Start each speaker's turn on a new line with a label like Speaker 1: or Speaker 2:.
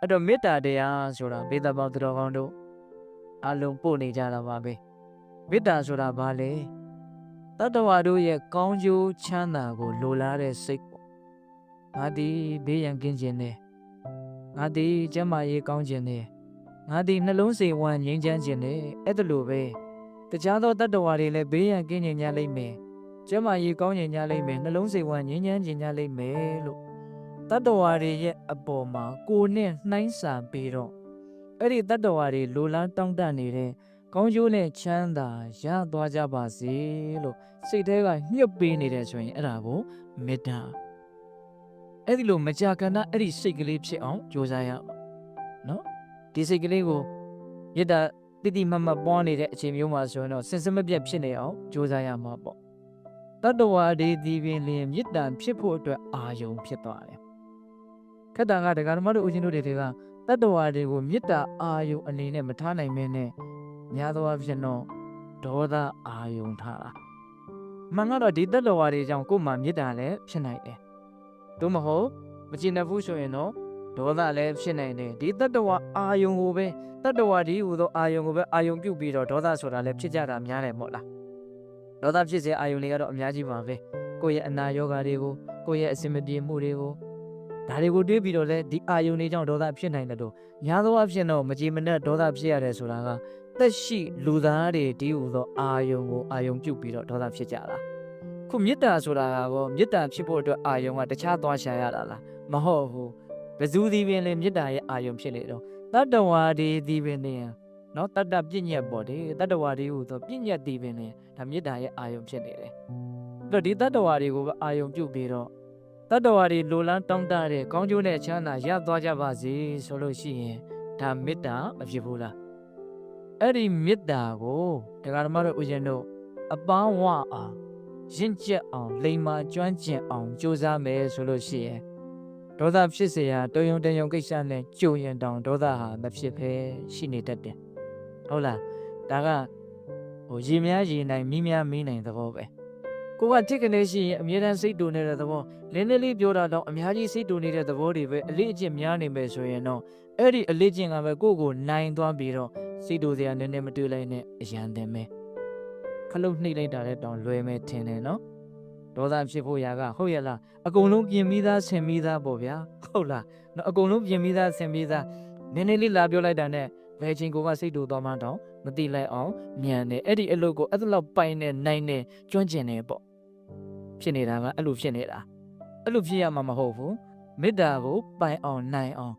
Speaker 1: အဲ့တော့မေတ္တာတရားဆိုတာဘေးသဘောသူတော်ကောင်းတို့အလုံးပို့နေကြတာပါပဲမေတ္တာဆိုတာဘာလဲတတ္တဝါတို့ရဲ့ကောင်းကျိုးချမ်းသာကိုလိုလားတဲ့စိတ်ပေါ့ငါသည်ဘေးရန်ကင်းခြင်းနဲ့ငါသည်ကျန်းမာရေးကောင်းခြင်းနဲ့ငါသည်နှလုံးစိတ်ဝမ်းငြိမ်းချမ်းခြင်းနဲ့အဲ့ဒါလိုပဲတခြားသောတတ္တဝါတွေလည်းဘေးရန်ကင်းခြင်းများလိမ့်မယ်ကျမ်းမာရေးကောင်းခြင်းများလိမ့်မယ်နှလုံးစိတ်ဝမ်းငြိမ်းချမ်းခြင်းများလိမ့်မယ်လို့တတ္တဝါတွေရဲ့အပေါ်မှာကိုယ်နဲ့နှိုင်းစာပြီးတော့အဲ့ဒီတတ္တဝါတွေလိုလားတောင့်တနေတဲ့ကောင်းကျိုးနဲ့ချမ်းသာရသွားကြပါစေလို့စိတ်ထဲကညှပ်ပေးနေတယ်ဆိုရင်အဲ့ဒါကိုမေတ္တာအဲ့ဒီလိုမကြာခဏအဲ့ဒီစိတ်ကလေးဖြစ်အောင်ကြိုးစားရအောင်နော်ဒီစိတ်ကလေးကိုမေတ္တာတိတိမတ်မတ်ပွားနေတဲ့အချိန်မျိုးမှာဆိုရင်တော့စင်စမပြတ်ဖြစ်နေအောင်ကြိုးစားရမှာပေါ့တတ္တဝါတွေဒီပင်လျင်မေတ္တာဖြစ်ဖို့အတွက်အာယုံဖြစ်သွားတယ်ခက်တာကဒကာဓမ္မတို့ဦးရှင်တို့တွေကတတ္တဝါတွေကိုမေတ္တာအာယုံအနေနဲ့မထားနိုင်မင်းနဲ့များသောအားဖြင့်တော့ဒေါသအာယုံထားတာမှန်ကတော့ဒီတတ္တဝါတွေကြောင့်ကိုယ်မှမေတ္တာလည်းဖြစ်နိုင်တယ်သို့မဟုတ်မကျင်တဲ့ဘူးဆိုရင်တော့ဒေါသလည်းဖြစ်နိုင်တယ်ဒီတတ္တဝါအာယုံကိုပဲတတ္တဝါဒီဟူသောအာယုံကိုပဲအာယုံပြုတ်ပြီးတော့ဒေါသဆိုတာလည်းဖြစ်ကြတာများတယ်မို့လားဒေါသဖြစ်စေအာယုံတွေကတော့အများကြီးပါပဲကိုယ့်ရဲ့အနာရောဂါတွေကိုကိုယ့်ရဲ့အစင်မပြေမှုတွေကိုဒါတွေကိုတွေးပြီးတော့လည်းဒီအာယုံတွေကြောင့်ဒေါသဖြစ်နိုင်တယ်လို့များသောအားဖြင့်တော့မကြည်မနှက်ဒေါသဖြစ်ရတယ်ဆိုတာကသက်ရှိလူသားတွေဒီဟူသောအာယုံကိုအာယုံပြုတ်ပြီးတော့ဒေါသဖြစ်ကြတာခုမေတ္တာဆိုတာကောမေတ္တာဖြစ်ဖို့အတွက်အာယုံကတခြားသွားရှာရတာလားမဟုတ်ဘူးဘယ်သူဒီပင်လေမေတ္တာရဲ့အာယုံဖြစ်လေတော့တတ္တဝါတွေဒီပင်နေနော်တတ္တပြည့်ညက်ပေါ့ဒီတတ္တဝါတွေဟူသောပြည့်ညက်ဒီပင်လေဒါမေတ္တာရဲ့အာယုံဖြစ်နေတယ်အဲ့တော့ဒီတတ္တဝါတွေကိုအာယုံပြုတ်ပြီးတော့တတ္တဝါတွေလိုလားတောင်းတတဲ့ကောင်းကျိုးနဲ့ချမ်းသာရသွားကြပါစေဆိုလို့ရှိရင်ဒါမေတ္တာမဖြစ်ဘူးလားအဲ့ဒီမေတ္တာကိုဒကာဓမ္မတို့ဦးဇင်းတို့အပန်းဝအောင်ရင့်ကျက်အောင်လိမ္မာကျွမ်းကျင်အောင်ကြိုးစားမယ်ဆိုလို့ရှိရင်ဒေါသဖြစ်เสียတုံယုံတယုံကိစ္စနဲ့ကြုံရင်တောင်ဒေါသဟာမဖြစ်ဘဲရှိနေတတ်တယ်ဟုတ်လားဒါကရေများရေနိုင်မီးများမီးနိုင်သဘောပဲကိုကတစ်ကနေရှိရင်အမြဲတမ်းစိတ်တူနေတဲ့သဘောလင်းလေးပြောတာတော့အများကြီးစိတ်တူနေတဲ့သဘောတွေပဲအလေးအကျင့်များနေမယ်ဆိုရင်တော့အဲ့ဒီအလေးကျင့်ကပဲကိုယ့်ကိုနိုင်သွားပြီးတော့စိတ်တူစရာနည်းနည်းမတွေ့လိုက်နဲ့အရန်တယ်မယ်ခလုတ်နှိပ်လိုက်တာလည်းတောင်လွယ်မယ်ထင်တယ်နော်ဒေါသဖြစ်ဖို့ရာကဟုတ်ရဲ့လားအကုန်လုံးပြင်ပြီးသားဆင်ပြီးသားပေါ့ဗျာဟုတ်လားနော်အကုန်လုံးပြင်ပြီးသားဆင်ပြီးသားနည်းနည်းလေးလာပြောလိုက်တာနဲ့ဘယ်ချိန်ကိုကစိတ်တူသွားမှတော့မသိလိုက်အောင်မြန်တယ်အဲ့ဒီအလုပ်ကိုအဲ့လောက်ပိုင်နေနိုင်နေကျွမ်းကျင်နေပေါ့ဖြစ်နေတာကအဲ့လိုဖြစ်နေတာအဲ့လိုဖြစ်ရမှာမဟုတ်ဘူးမေတ္တာကိုပိုင်အောင်နိုင်အောင်